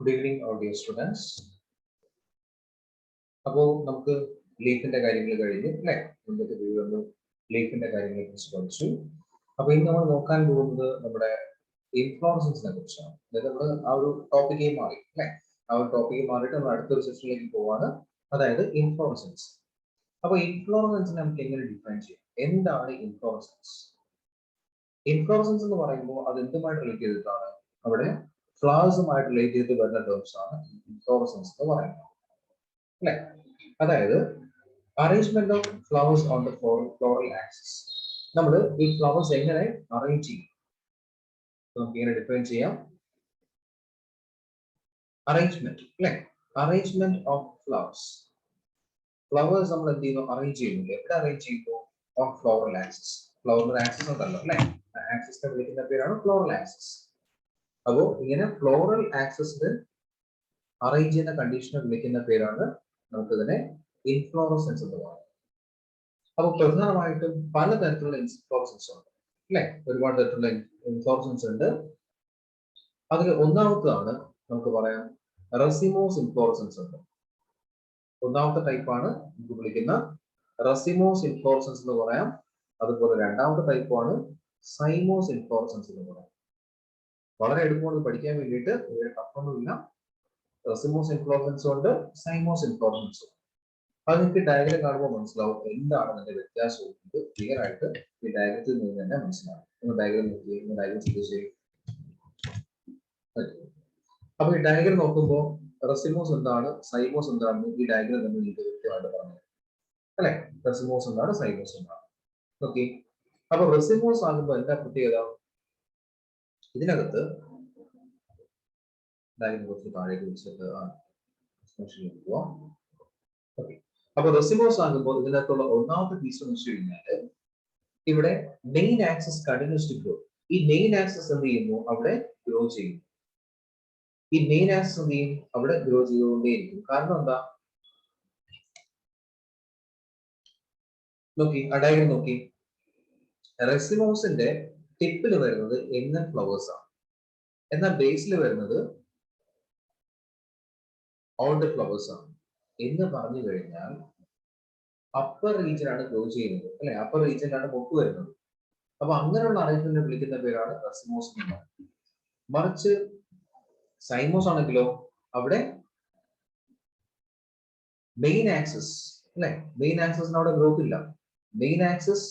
Good evening, all dear students. അപ്പോൾ നമുക്ക് ലീഫിന്റെ കാര്യങ്ങൾ കഴിഞ്ഞു അല്ലേ? മുന്നത്തെ വീഡിയോ ലീഫിന്റെ കാര്യങ്ങളെ കുറിച്ച് പഠിച്ചു. അപ്പോൾ ഇന്ന് നമ്മൾ നോക്കാൻ പോകുന്നത് നമ്മുടെ ഇൻഫ്ലോറസൻസിനെ കുറിച്ചാണ്. അതായത് നമ്മൾ ആ ഒരു ടോപ്പിക്കേ മാറി അല്ലേ? ആ ഒരു ടോപ്പിക്ക് മാറിയിട്ട് നമ്മൾ അടുത്തൊരു സെഷനിലേക്ക് പോവാണ്, അതായത് ഇൻഫ്ലോറസൻസ്. അപ്പോൾ ഇൻഫ്ലോറസൻസിനെ നമുക്ക് എങ്ങനെ ഡിഫൈൻ ചെയ്യാം? എന്താണ് ഇൻഫ്ലോറസൻസ്? ഇൻഫ്ലോറസൻസ് എന്ന് പറയുമ്പോൾ അത് എന്തുമായിട്ട് റിലേറ്റ് ചെയ്തിട്ടാണ്? അവിടെ ഫ്ലവേഴ്സുമായിട്ട് റിലേറ്റ് ചെയ്ത് വരുന്ന ടേംസ് ആണ് ഇൻഫ്ലോറസൻസ് എന്ന് പറയുന്നത് അല്ലെ? അതായത് arrangement of flowers on the floral axis. നമ്മൾ ഈ ഫ്ലവേഴ്സ് എങ്ങനെ അറേഞ്ച് ചെയ്യും നമുക്ക് ഇങ്ങനെ ഡിഫൈൻ ചെയ്യാം. അറേഞ്ച്മെന്റ് അല്ലെ? Arrangement of flowers. ഫ്ലവേഴ്സ് നമ്മൾ എന്ത് ചെയ്യുന്നു? അറേഞ്ച് ചെയ്യുന്നു. എവിടെ അറേഞ്ച് ചെയ്യുന്നു? On floral axis. ഫ്ലവറിന്റെ ആക്സിസ് ഉണ്ടല്ലോ അല്ലെ? ആക്സിസിനെ വിളിക്കുന്ന പേരാണ് ഫ്ലോറൽ ആക്സിസ്. അപ്പോൾ ഇങ്ങനെ ഫ്ലോറൽ ആക്സിസിൽ അറേഞ്ച് ചെയ്യുന്ന കണ്ടീഷനെ വിളിക്കുന്ന പേരാണ് നമുക്കിതിനെ ഇൻഫ്ലോറസൻസ് എന്ന് പറയുന്നത്. അപ്പോൾ പ്രധാനമായിട്ടും പലതരത്തിലുള്ള ഇൻഫ്ലോറസൻസ് ഉണ്ട് അല്ലെ? ഒരുപാട് തരത്തിലുള്ള ഇൻഫ്ലോറസൻസ് ഉണ്ട്. അതിൽ ഒന്നാമത്തതാണ് നമുക്ക് പറയാം റസിമോസ് ഇൻഫ്ലോറസൻസ് ഉണ്ട്. ഒന്നാമത്തെ ടൈപ്പാണ് നമുക്ക് വിളിക്കുന്ന റസിമോസ് ഇൻഫ്ലോറസൻസ് എന്ന് പറയാം. അതുപോലെ രണ്ടാമത്തെ ടൈപ്പാണ് സൈമോസ് ഇൻഫ്ലോറസൻസ് എന്ന് പറയാം. വളരെ എളുപ്പമാണ് പഠിക്കാൻ വേണ്ടിയിട്ട്, ടഫൊന്നുമില്ല. റസിമോസ് ഇൻഫ്ലോറസൻസ് ഉണ്ട്, സൈമോസ് ഇൻഫ്ലോറസൻസ് ഉണ്ട്. അത് നിങ്ങൾക്ക് ഡയഗ്രം കാണുമ്പോൾ മനസ്സിലാവും എന്താണ് അതിന്റെ വ്യത്യാസം. ക്ലിയർ ആയിട്ട് ഈ ഡയഗ്രത്തിൽ നിന്ന് തന്നെ മനസ്സിലാവും. നിങ്ങൾ ഡയഗ്രം നോക്കി, ഡയഗ്രം ശ്രദ്ധിച്ച്. അപ്പൊ ഈ ഡയഗ്രം നോക്കുമ്പോൾ റസിമോസ് എന്താണ്, സൈമോസ് എന്താണെന്ന് ഈ ഡയഗ്രം തന്നെ നിങ്ങൾക്ക് കൃത്യമായിട്ട് പറഞ്ഞു അല്ലെ? റസിമോസ് എന്താണ്, സൈമോസ് എന്താണ്. ഓക്കെ, അപ്പൊ റസിമോസ് ആകുമ്പോൾ എന്താ പ്രത്യേകത? ഇതിനകത്ത് കുറച്ച് താഴേക്ക് വെച്ചിട്ട് പോവാം. ഓക്കെ, അപ്പൊ റെസിമോസ് ആകുമ്പോൾ ഇതിനകത്തുള്ള ഒന്നാമത്തെ പീസ് എന്ന് വെച്ച് കഴിഞ്ഞാല് ഇവിടെ main axis continues to grow. ഈ മെയിൻ ആക്സിസ് എന്ത് ചെയ്യുന്നു? അവിടെ ഗ്രോ ചെയ്യുന്നു. ഈ മെയിൻ ആക്സിസ് എന്ത് ചെയ്യും? അവിടെ ഗ്രോ ചെയ്തുകൊണ്ടേയിരിക്കും. കാരണം എന്താ? നോക്കി, ആ ഡയഗ്രം നോക്കി. റെസിമോസിന്റെ ടിപ്പിൽ വരുന്നത് എങ്ങൻ ഫ്ലവേഴ്സ് ആണ്, എന്നാൽ ബേസിൽ വരുന്നത് ഓൾഡ് ഫ്ലവേഴ്സ് ആണ്. എന്ന് പറഞ്ഞു കഴിഞ്ഞാൽ അപ്പർ റീജിയൻ ആണ് ഗ്രോ ചെയ്യുന്നത് അല്ലെ? അപ്പർ റീജിയനിലാണ് മൊട്ട് വരുന്നത്. അപ്പൊ അങ്ങനെയുള്ള അറേഞ്ച്മെന്റ് വിളിക്കുന്ന പേരാണ് റസിമോസ് എന്ന് പറയുന്നത്. മറിച്ച് സൈമോസ് ആണെങ്കിലോ അവിടെ മെയിൻ ആക്സിസ് അല്ലെ? മെയിൻ ആക്സിസിന് അവിടെ ഗ്രോത്ത് ഇല്ല. Main axis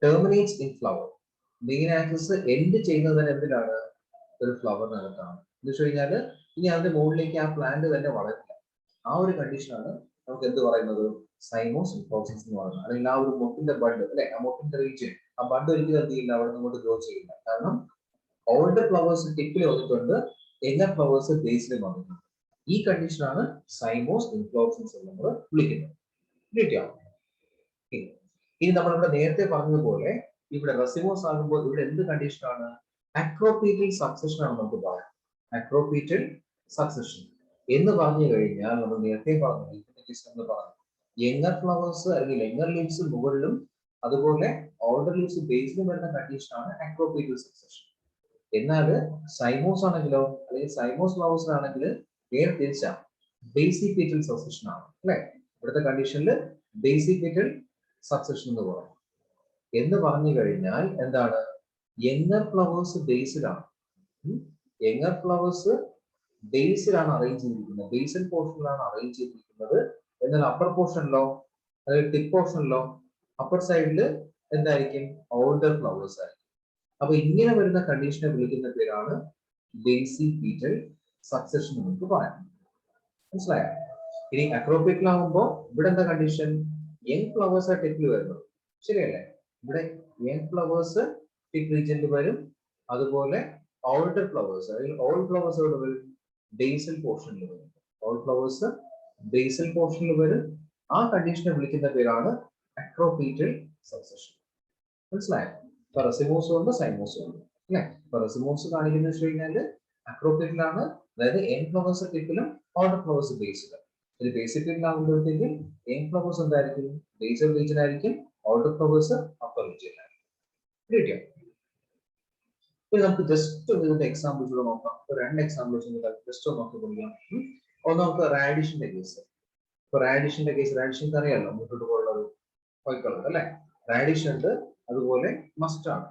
terminates in flower. Main axis end ചെയ്യുന്നത് തന്നെ എന്തിനാണ്? ഒരു ഫ്ലവറിനകത്താണ്. എന്ന് വെച്ച് കഴിഞ്ഞാല് ഇനി അതിന്റെ മുകളിലേക്ക് ആ പ്ലാന്റ് തന്നെ വളരില്ല. ആ ഒരു കണ്ടീഷനാണ് നമുക്ക് എന്ത് പറയുന്നത്? സൈമോസ് ഇൻഫ്ലോറസൻസ് എന്ന് പറയുന്നത്. അല്ലെങ്കിൽ ആ ഒരു മൊട്ടിന്റെ ബഡ് അല്ലെ? ആ മൊട്ടിന്റെ റീജിയൻ, ആ ബഡ് ഒരിക്കലും എന്ത് ചെയ്യില്ല, അവിടെ നിന്ന് ഗ്രോ ചെയ്യില്ല. കാരണം ഓൾഡ് ഫ്ലവേഴ്സ് ടിപ്പിൽ വന്നിട്ടുണ്ട്, യങ്ങർ ഫ്ലവേഴ്സ് ബേസിൽ വന്നിട്ടുണ്ട്. ഈ കണ്ടീഷനാണ് സൈമോസ് ഇൻഫ്ലോറസൻസ് എന്ന് നമ്മൾ വിളിക്കുന്നത്. ഇനി നമ്മളിവിടെ നേരത്തെ പറഞ്ഞതുപോലെ ഇവിടെ റസിമോസ് ആകുമ്പോൾ ഇവിടെ എന്ത് കണ്ടീഷനാണ്? അക്രോപീറ്റൽ സക്സഷൻ ആണ് നമുക്ക് പറയാം. അക്രോപീറ്റൽ സക്സഷൻ എന്ന് പറഞ്ഞു കഴിഞ്ഞാൽ നമ്മൾ നേരത്തെ പറഞ്ഞു യങ്ങർ ഫ്ലവേഴ്സ് അല്ലെങ്കിൽ യങ്ങർ ലീവ്സ് മുകളിലും അതുപോലെ ഓൾഡർ ലീവ്സ് ബേസിലും വരുന്ന കണ്ടീഷനാണ് അക്രോപീറ്റൽ സക്സഷൻ. എന്നാൽ സൈമോസ് ആണെങ്കിലോ, അല്ലെങ്കിൽ സൈമോസ് ഫ്ലവേഴ്സിനാണെങ്കിൽ നേരെ തിരിച്ചാണ്, ബേസിക് പീറ്റൽ സക്സഷൻ ആണ് അല്ലെ? ഇവിടുത്തെ കണ്ടീഷനിൽ ബേസിക് പീറ്റൽ സക്സഷൻ എന്ന് പറയും. എന്ന് പറഞ്ഞു കഴിഞ്ഞാൽ എന്താണ്? യങ്ങർ ഫ്ലവേഴ്സ് ബേസിലാണ്. യങ്ങർ ഫ്ലവേഴ്സ് ബേസിലാണ് അറേഞ്ച് ചെയ്തിരിക്കുന്നത്, ബേസൽ പോർഷനിലാണ് അറേഞ്ച് ചെയ്തിരിക്കുന്നത്. എന്നാൽ അപ്പർ പോർഷനിലോ, അതായത് ടിപ്പ് പോർഷനിലോ, അപ്പർ സൈഡില് എന്തായിരിക്കും? ഓൾഡർ ഫ്ലവേഴ്സ് ആയിരിക്കും. അപ്പൊ ഇങ്ങനെ വരുന്ന കണ്ടീഷനെ വിളിക്കുന്ന പേരാണ് ബേസിക് പീറ്റൽ സക്സഷൻ എന്ന് നമുക്ക് പറയാം. മനസ്സിലായോ? ഇനി അക്രോപീറ്റലാകുമ്പോൾ ഇവിടെ എന്താ കണ്ടീഷൻ? യങ് ഫ്ലവേഴ്സ് ആ ടിപ്പിൽ വരുന്നത്, ശരിയല്ലേ? ഇവിടെ യങ് ഫ്ലവേഴ്സ് ടിപ്പ് റീജിയനിൽ വരും, അതുപോലെ ഓൾഡർ ഫ്ലവേഴ്സ് അല്ലെങ്കിൽ ഓൾഡ് ഫ്ലവേഴ്സ് ഇവിടെ വരും ബേസൽ പോർഷനിൽ വരും. ഓൾഡ് ഫ്ലവേഴ്സ് ബേസൽ പോർഷനിൽ വരും. ആ കണ്ടീഷനെ വിളിക്കുന്ന പേരാണ് അക്രോപീറ്റൽ സക്സഷൻ. മനസ്സിലായോ? റസിമോസും ഉണ്ട്, സൈമോസും ഉണ്ട് അല്ലെ? റസിമോസ് കാണിക്കുന്നത് വെച്ച് കഴിഞ്ഞാൽ അക്രോപീറ്റലാണ്, അതായത് യങ് ഫ്ലവേഴ്സ് ടിപ്പിലും ഓൾഡർ ഫ്ലവേഴ്സ് ബേസിലും. ഇത് ബേസിക് ആകുമ്പോഴത്തേക്കും യങ് ഫ്ലവേഴ്സ് എന്തായിരിക്കും? ബേസൽ റീജിയൻ ആയിരിക്കും, ഓൾഡർ ഫ്ലവേഴ്സ് അപ്പർ റീജിയൻ ആയിരിക്കും. ഇനി നമുക്ക് ജസ്റ്റ് ഒന്ന് ഇതിന്റെ എക്സാമ്പിൾസ് കൂടെ നോക്കാം. രണ്ട് എക്സാമ്പിൾസ് ജസ്റ്റ് ഒന്ന് നോക്കി പഠിക്കാം. ഒന്ന് നമുക്ക് റാഡിഷിന്റെ കേസ്. ഇപ്പൊ റാഡിഷിന്റെ കേസ്, റാഡിഷിന്റെ അറിയാലോ, മുട്ടോട്ട് പോലുള്ളത് വൈറ്റ് കളർ അല്ലെ. റാഡിഷ് ഉണ്ട്, അതുപോലെ മസ്റ്റാർഡ്.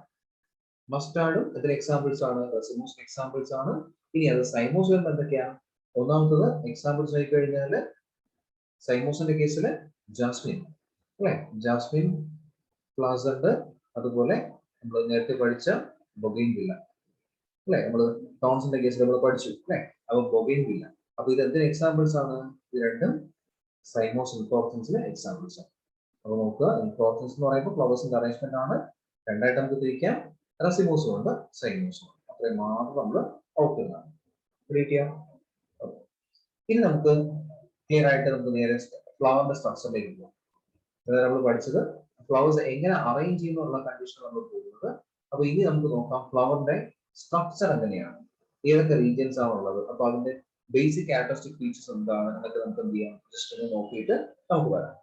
മസ്റ്റാർഡും ഇതിന് എക്സാമ്പിൾസ് ആണ്, റെസിമോസിന് എക്സാമ്പിൾസ് ആണ്. ഇനി അത് സൈമോസ് വരുമ്പോൾ എന്തൊക്കെയാ? ഒന്നാമത്തത് എക്സാമ്പിൾസ് ആയി കഴിഞ്ഞാൽ സൈമോസിന്റെ കേസിൽ ജാസ്മിൻ അല്ലെ, ജാസ്മിൻ ഫ്ലവേഴ്സ് ഉണ്ട്, അതുപോലെ നമ്മൾ നേരത്തെ പഠിച്ച ബൊഗെയിൻവില്ല അല്ലെ, നമ്മൾ ടോൺസിന്റെ കേസിൽ നമ്മൾ പഠിച്ചു അല്ലെ. അപ്പൊ ബൊഗെയിൻവില്ല. അപ്പൊ ഇത് എന്തിന് എക്സാമ്പിൾസ് ആണ്? ഇത് രണ്ടും സൈമോസ് ഇൻഫ്ലോറസൻസിലെ എക്സാമ്പിൾസ് ആണ്. അപ്പൊ നോക്കുക, ഇൻഫ്ലോറസൻസ് എന്ന് പറയുമ്പോൾ ഫ്ലവേഴ്സിന്റെ അറേഞ്ച്മെന്റ് ആണ്. രണ്ടായിട്ട് നമുക്ക് തിരിക്കാം, റെസിമോസും ഉണ്ട്, സൈമോസും ഉണ്ട്. അത്രയും മാത്രം നമ്മൾ ഓർക്കുന്നതാണ്. ഇനി നമുക്ക് ക്ലിയർ ആയിട്ട് നമുക്ക് നേരെ ഫ്ലവറിന്റെ സ്ട്രക്ചറിലേക്ക് പോകാം. നമ്മൾ പഠിച്ചത് ഫ്ലവേഴ്സ് എങ്ങനെ അറേഞ്ച് ചെയ്യുന്നുള്ള കണ്ടീഷൻ നമ്മൾ പോകുന്നത്. അപ്പൊ ഇനി നമുക്ക് നോക്കാം ഫ്ലവറിന്റെ സ്ട്രക്ചർ എങ്ങനെയാണ്, ഏതൊക്കെ റീജിയൻസ് ആണ് ഉള്ളത്, അപ്പൊ അതിന്റെ ബേസിക് ക്യാരക്ടറിസ്റ്റിക് ഫീച്ചേഴ്സ് എന്താണ് എന്നൊക്കെ നമുക്ക് എന്ത് ചെയ്യാം, ജസ്റ്റ് ഒന്ന് നോക്കിയിട്ട് നമുക്ക് വരാം.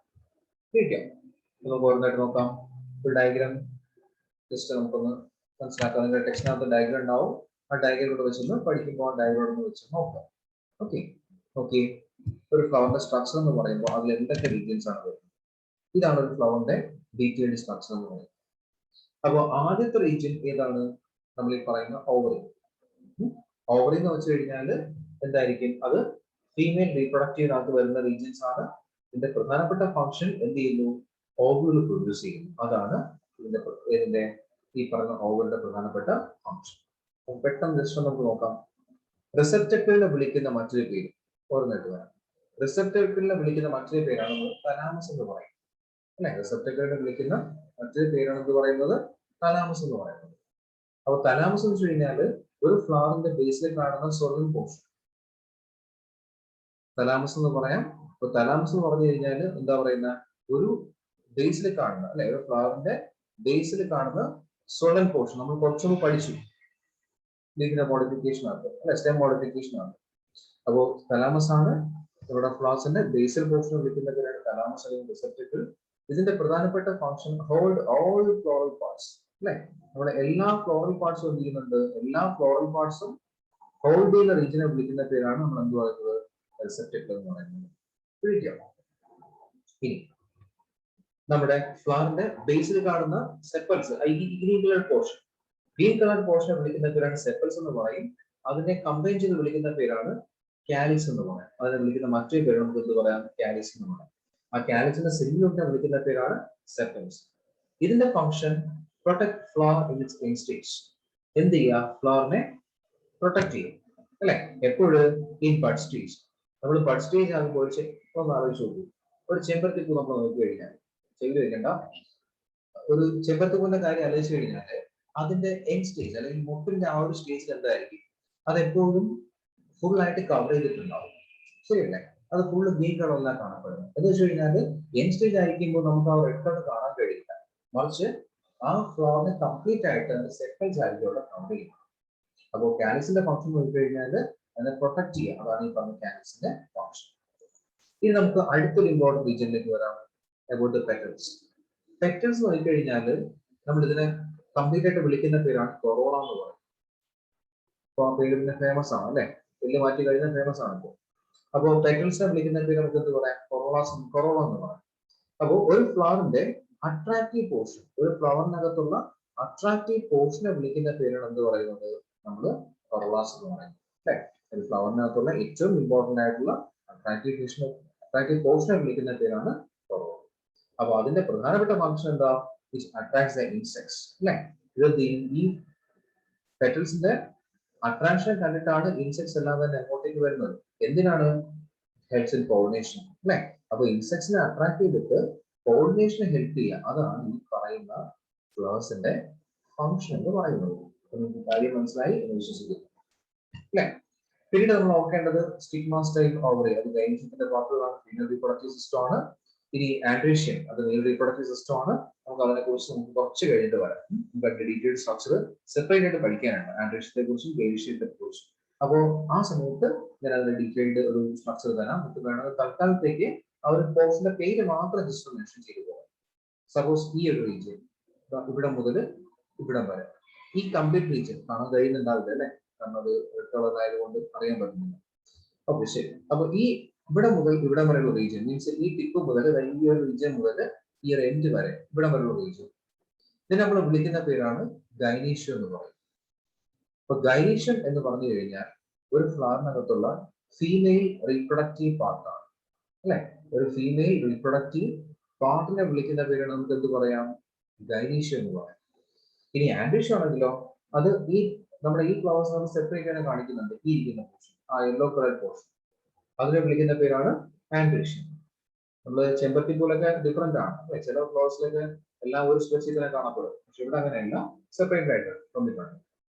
കേൾക്കാം, നമുക്ക് ഓരോന്നായിട്ട് നോക്കാം. ഒരു ഡയഗ്രാം ജസ്റ്റ് നമുക്കൊന്ന് മനസ്സിലാക്കാം. നിങ്ങളുടെ ടെക്സ്റ്റിനകത്ത് ഡയഗ്രാം ഉണ്ടാവും, ആ ഡയഗ്രാം ഇവിടെ വെച്ചൊന്ന് പഠിക്കുമ്പോൾ ആ ഡയഗ്രാം ഒന്ന് വെച്ച് നോക്കാം. Okay okay. ഒരു ഫ്ലവറിന്റെ സ്ട്രക്ചർ എന്ന് പറയുമ്പോൾ അതിൽ എന്തൊക്കെ റീജിയൻസ് ആണ് വരുന്നത്? ഇതാണ് ഒരു ഫ്ലവറിന്റെ ഡീറ്റെയിൽഡ് സ്ട്രക്ചർ എന്ന് പറയുന്നത്. അപ്പോൾ ആദ്യത്തെ റീജിയൻ ഏതാണ്? നമ്മൾ ഈ പറയുന്ന ഓവറി. ഓവറി എന്ന് വെച്ച് കഴിഞ്ഞാൽ എന്തായിരിക്കും? അത് ഫീമെയിൽ റീപ്രൊഡക്റ്റീവിനകത്ത് വരുന്ന റീജിയൻസ് ആണ്. ഇതിന്റെ പ്രധാനപ്പെട്ട ഫംഗ്ഷൻ എന്ത് ചെയ്യുന്നു? ഓവുകൾ പ്രൊഡ്യൂസ് ചെയ്യുന്നു. അതാണ് ഇതിന്റെ ഈ പറഞ്ഞ ഓവറിന്റെ പ്രധാനപ്പെട്ട ഫംഗ്ഷൻ. പെട്ടെന്ന് ജസ്റ്റ് നമുക്ക് നോക്കാം. റിസെപ്റ്റക്കിളിനെ വിളിക്കുന്ന മറ്റൊരു പേര് ഓർമ്മയിട്ട് വരാം. റിസെപ്റ്റക്കിളിനെ വിളിക്കുന്ന മറ്റൊരു പേരാണ് തലാമസ് എന്ന് പറയുന്നത് അല്ലെ. റിസെപ്റ്റക്കിളിനെ വിളിക്കുന്ന മറ്റൊരു പേരാണ് എന്ത് പറയുന്നത്? തലാമസ് എന്ന് പറയുന്നത്. അപ്പൊ തലാമസ് എന്ന് വെച്ച് കഴിഞ്ഞാല് ഒരു ഫ്ലവറിന്റെ ബേസിൽ കാണുന്ന സോളിൻ പോർഷൻ തലാമസ് എന്ന് പറയാം. അപ്പൊ തലാമസ് എന്ന് പറഞ്ഞു കഴിഞ്ഞാൽ എന്താ പറയുന്ന, ഒരു ബേസിൽ കാണുന്ന അല്ലെ, ഒരു ഫ്ലവറിന്റെ ബേസിൽ കാണുന്ന സോളിൻ പോർഷൻ നമ്മൾ കുറച്ചൊന്ന് പഠിച്ചു മോഡിഫിക്കേഷൻ ആണ് അല്ലെ, സ്റ്റെം മോഡിഫിക്കേഷൻ ആണ്. അപ്പോ തലാമസ് ആണ് ഇവിടെ ഫ്ലവേഴ്സിന്റെ ബേസൽ പോർഷൻ വിളിക്കുന്ന പേരാണ് തലാമസ് അല്ലെങ്കിൽ റിസെപ്റ്റക്കിൾ. ഇതിന്റെ പ്രധാനപ്പെട്ട function hold all floral parts അല്ലെ. നമ്മുടെ എല്ലാ ഫ്ലോറൽ പാർട്സും എന്ത് ചെയ്യുന്നുണ്ട്? എല്ലാ ഫ്ലോറൽ പാർട്സും ഹോൾഡ് ചെയ്യുന്ന റീജിയനെ വിളിക്കുന്ന പേരാണ് നമ്മൾ എന്ത് പറയുന്നത്? റിസെപ്റ്റക്കിൾ എന്ന് പറയുന്നത്. ഇനി നമ്മുടെ ഫ്ലവറിന്റെ ബേസിൽ കാണുന്ന sepals, green colour portion, green colour പോർഷനെ വിളിക്കുന്ന പേരാണ് സെപ്പൽസ് എന്ന് പറയും. അതിനെ കമ്പൈൻ ചെയ്ത് വിളിക്കുന്ന പേരാണ് കാലിസ് എന്ന് പറയാം. അതിനെ വിളിക്കുന്ന മറ്റൊരു പേര് നമുക്ക് എന്ത് പറയാം? കാലിസ് എന്ന് പറയാം. ആ കാലിസിന്റെ സിമിലറിനെ വിളിക്കുന്ന പേരാണ് സെപ്പൽസ്. ഇതിന്റെ function protect flower in its young stage. എന്ത് ചെയ്യുക? ഫ്ലവറിനെ പ്രൊട്ടക്ട് ചെയ്യും അല്ലെ. എപ്പോഴും ഇൻ ബഡ് സ്റ്റേജ്. നമ്മൾ ബഡ് സ്റ്റേജ് ആകുമ്പോൾ ഒന്ന് ആലോചിച്ച് നോക്കൂ. ഒരു ചെമ്പരത്തിപ്പൂ നമ്മൾ നോക്കി കഴിഞ്ഞാൽ, ചെയ്തു വെക്കേണ്ട, ഒരു ചെമ്പരത്തിപ്പൂവിന്റെ കാര്യം ആലോചിച്ച് കഴിഞ്ഞാൽ അതിന്റെ യങ് സ്റ്റേജ് അല്ലെങ്കിൽ മുട്ടിന്റെ ആ ഒരു സ്റ്റേജിൽ എന്തായിരിക്കും? അതെപ്പോഴും ഫുൾ ആയിട്ട് കവർ ചെയ്തിട്ടുണ്ടാവും, ശരിയല്ലേ? അത് ഫുള്ള് ഗ്രീൻ കളറിലാണ് കാണപ്പെടുന്നത്. എന്ന് വെച്ച് കഴിഞ്ഞാൽ യങ് സ്റ്റേജ് ആയിരിക്കുമ്പോൾ നമുക്ക് ആ റെഡ് കളർ കാണാൻ കഴിയില്ല, മറിച്ച് ആ ഫ്ലവറിനെ കംപ്ലീറ്റ് ആയിട്ട് സെപ്പൽസ് ആയിരിക്കും അവിടെ കവർ ചെയ്യുന്നത്. അപ്പോൾ കാലിസിന്റെ ഫംഗ്ഷൻ നോക്കി കഴിഞ്ഞാൽ അതിനെ പ്രൊട്ടക്ട് ചെയ്യുക, അതാണ് ഈ പറഞ്ഞ കാലിസിന്റെ ഫംഗ്ഷൻ. ഇനി നമുക്ക് അടുത്തൊരു ഇമ്പോർട്ടന്റ് റീജിയനിലേക്ക് വരാം, അബൌട്ട് ദ പെറ്റൽസ്. പെറ്റൽസ് നോക്കി കഴിഞ്ഞാൽ നമ്മൾ ഇതിനെ കംപ്ലീറ്റ് ആയിട്ട് വിളിക്കുന്ന പേരാണ് കൊറോള എന്ന് പറയുന്നത്. അപ്പൊ ആ പേര് പിന്നെ ഫേമസ് ആണ് അല്ലെ, വലിയ മാറ്റി കഴിഞ്ഞാൽ ഫേമസ് ആണ് ഇപ്പോൾ. അപ്പോ പെറ്റൽസിനെ വിളിക്കുന്ന പേര് നമുക്ക് എന്ത് പറയാം? കൊറോള എന്ന് പറയാം. അപ്പോൾ ഒരു ഫ്ലവറിന്റെ അട്രാക്റ്റീവ് പോർഷൻ, ഒരു ഫ്ലവറിനകത്തുള്ള അട്രാക്റ്റീവ് പോർഷനെ വിളിക്കുന്ന പേരാണ് എന്ത് പറയുന്നത്? നമ്മൾ കൊറോളാസ് എന്ന് പറയുന്നത് അല്ലെ. ഒരു ഫ്ലവറിനകത്തുള്ള ഏറ്റവും ഇമ്പോർട്ടന്റ് ആയിട്ടുള്ള അട്രാക്റ്റീവ് പോർഷനെ വിളിക്കുന്ന പേരാണ് കൊറോള. അപ്പൊ അതിന്റെ പ്രധാനപ്പെട്ട ഫംഗ്ഷൻ എന്താ? Which attracts the insects അല്ലെ. ഇത് ഈ പെറ്റൽസിന്റെ അട്രാക്ഷൻ കണ്ടിട്ടാണ് ഇൻസെക്ട്സ് എല്ലാം തന്നെ അങ്ങോട്ടേക്ക് വരുന്നത്. എന്തിനാണ്? ഹെൽപ്സ് ഇൻ പോളിനേഷൻ അല്ലെ. അപ്പൊ ഇൻസെക്ട്സിനെ അട്രാക്ട് ചെയ്തിട്ട് പോളിനേഷനെ ഹെൽപ്പ് ചെയ്യുക, അതാണ് ഈ പറയുന്ന ഫ്ലവേഴ്സിന്റെ ഫംഗ്ഷൻ എന്ന് പറയുന്നത്. നിങ്ങൾക്ക് കാര്യം മനസ്സിലായി എന്ന് വിശ്വസിക്കുന്നു അല്ലെ. പിന്നീട് നമ്മൾ നോക്കേണ്ടത് സ്റ്റിഗ്മ സ്റ്റൈൽ ഓവറി, അത് ഗൈനസിന്റെ പാർട്ടുകളാണ്, ഫീമെയിൽ റീപ്രൊഡക്റ്റീവ് സിസ്റ്റം ആണ്. ഇനി ആൻഡ്രീഷ്യൻ, അത് മെയിൽ റീപ്രൊഡക്റ്റീവ് സിസ്റ്റം ആണ്. നമുക്ക് അതിനെ കുറിച്ച് നമുക്ക് കുറച്ച് കഴിഞ്ഞിട്ട് വരാം. നമുക്ക് ഡീറ്റെയിൽഡ് സ്ട്രക്ചർ സെപ്പറേറ്റ് ആയിട്ട് പഠിക്കാനുണ്ട്, ആൻഡ്രീഷ്യത്തെ കുറിച്ചും ഗൈനീഷ്യത്തെ കുറിച്ചും. അപ്പോൾ ആ സമയത്ത് ഞാൻ അതിന്റെ ഡീറ്റെയിൽഡ് ഒരു സ്ട്രക്ചർ തരാം. നമുക്ക് വേണമെങ്കിൽ തൽക്കാലത്തേക്ക് ആ ഒരു പോർഷന്റെ പേര് മാത്രം ജസ്റ്റ് മെൻഷൻ ചെയ്തു പോകാം. സപ്പോസ് ഈ ഒരു റീജിയൻ ഇവിടെ മുതൽ ഇവിടം വരെ ഈ കംപ്ലീറ്റ് റീജിയൻ കാണാൻ കഴിയുന്നുണ്ടാവില്ല അല്ലെ, കാരണം അത് റെഡ് കളർ ആയതുകൊണ്ട് അറിയാൻ പറ്റുന്നില്ല. ഓക്കെ ശരി. അപ്പൊ ഈ ഇവിടെ മുതൽ ഇവിടെ വരെയുള്ള റീജിയൻ മീൻസ് ഈ ടിപ്പ് മുതൽ ഈ ഒരു റീജിയൻ മുതൽ ഈ ഒരു എൻഡ് വരെ ഇവിടെ വരെയുള്ള റീജിയൻ ഇതിനെ നമ്മൾ വിളിക്കുന്ന പേരാണ് ഗൈനീഷ്യം എന്ന് പറയും. അപ്പൊ ഗൈനീഷ്യം എന്ന് പറഞ്ഞു കഴിഞ്ഞാൽ ഒരു ഫ്ലവറിനകത്തുള്ള ഫീമെയിൽ റീപ്രൊഡക്റ്റീവ് പാർട്ടാണ് അല്ലെ. ഒരു ഫീമെയിൽ റീപ്രൊഡക്റ്റീവ് പാർട്ടിനെ വിളിക്കുന്ന പേരാണ് നമുക്ക് എന്ത് പറയാം, ഗൈനീഷ്യം എന്ന് പറയാം. ഇനി ആൻഡ്രീഷ്യം ആണെങ്കിലോ അത് ഈ നമ്മുടെ ഈ ഫ്ലവേഴ്സ് നമ്മൾ സെപ്പറേറ്റ് ആണ് കാണിക്കുന്നുണ്ട്, ഈ ഇരിക്കുന്ന പോർഷൻ, ആ യെല്ലോ കളർ പോർഷൻ, അതിനെ വിളിക്കുന്ന പേരാണ് ആൻഡ്രീഷ്യം. നമ്മള് ചെമ്പത്തി പോലൊക്കെ ഡിഫറെന്റ് ആണ് അല്ലെ, ചില ഫ്ലവേഴ്സിലൊക്കെ എല്ലാം ഒരു സ്പെഷ്യൽ തന്നെ കാണപ്പെടും, പക്ഷെ ഇവിടെ അങ്ങനെയല്ല, സെപ്പറേറ്റ് ആയിട്ട് തന്നിട്ടുണ്ട്.